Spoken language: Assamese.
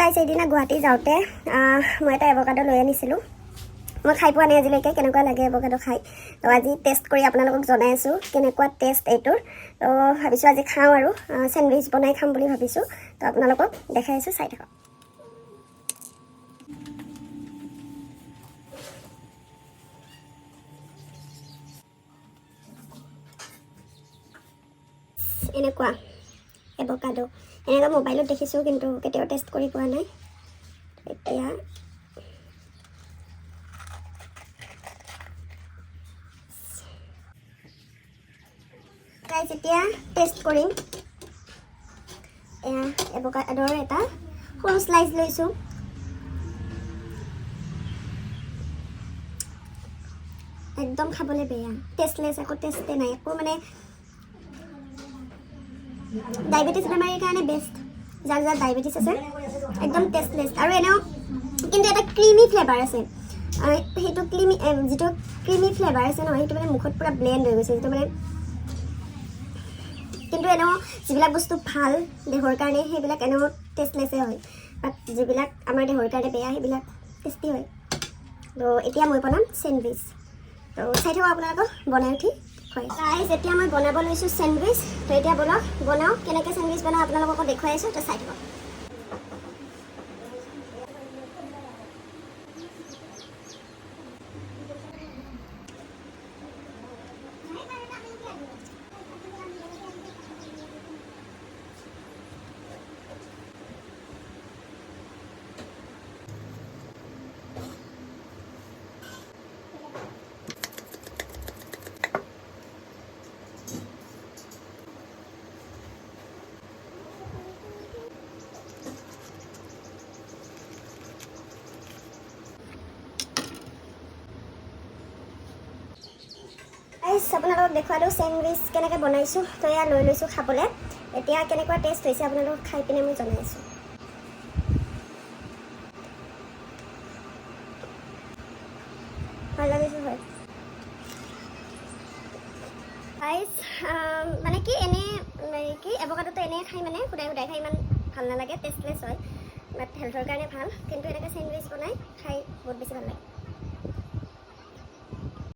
গাইছ এদিনা গুৱাহাটী যাওঁতে মই এটা এভোকাডো লৈ আনিছিলোঁ। মই খাই পোৱা নাই আজিলৈকে কেনেকুৱা লাগে এভোকাডো খাই। তো আজি টেষ্ট কৰি আপোনালোকক জনাই আছোঁ কেনেকুৱা টেষ্ট এইটোৰ। তো ভাবিছোঁ আজি খাওঁ আৰু চেণ্ডউইচ বনাই খাম বুলি ভাবিছোঁ। তো আপোনালোকক দেখাই আছোঁ, চাই থাকক। এনেকুৱা এভোকাডো এনেকুৱা মোবাইলত দেখিছোঁ, কিন্তু কেতিয়াও টেষ্ট কৰি পোৱা নাই। এতিয়া এতিয়া টেষ্ট কৰিম। এয়া এভোকাডোৰ এটা সৰু স্লাইচ লৈছোঁ। একদম খাবলৈ বেয়া, টেষ্টলেছ, একো টেষ্টে নাই, একো মানে ডায়েবেটিছ বেমাৰীৰ কাৰণে বেষ্ট। যাৰ যাৰ ডায়েবেটিছ আছে একদম টেষ্টলেছ। আৰু এনেও কিন্তু এটা ক্ৰিমি ফ্লেভাৰ আছে। সেইটো যিটো ক্ৰিমি ফ্লেভাৰ আছে নহয়, সেইটো মানে মুখত পূৰা ব্লেণ্ড হৈ গৈছে। যিটো মানে কিন্তু এনেও যিবিলাক বস্তু ভাল দেহৰ কাৰণে সেইবিলাক এনেও টেষ্টলেছে হয়, বাট যিবিলাক আমাৰ দেহৰ কাৰণে বেয়া সেইবিলাক টেষ্টি হয়। তো এতিয়া মই বনাম চেণ্ডউইচ। তো চাই থাকক আপোনালোকক বনাই উঠি হয়। গাইজ এতিয়া মই বনাব লৈছোঁ চেণ্ডউইচ। তো এতিয়া বনাওঁ কেনেকৈ চেণ্ডউইচ বনাওঁ আপোনালোককো দেখুৱাই আছোঁ। তো চাই থাকক। আপোনালোকক দেখুৱালোঁ চেণ্ডউইচ কেনেকৈ বনাইছোঁ। তো এয়া লৈ লৈছোঁ খাবলৈ। এতিয়া কেনেকুৱা টেষ্ট হৈছে আপোনালোকক খাই পিনে মই জনাই আছোঁ। ভাল লাগিছে হয় গাইজ। মানে কি এভোকাডোটো এনেই খাই মানে সুদাই খাই ইমান ভাল নালাগে, টেষ্টলেছ হয়। বাট হেল্থৰ কাৰণে ভাল, কিন্তু এনেকৈ চেণ্ডউইচ বনাই খাই বহুত বেছি ভাল লাগে।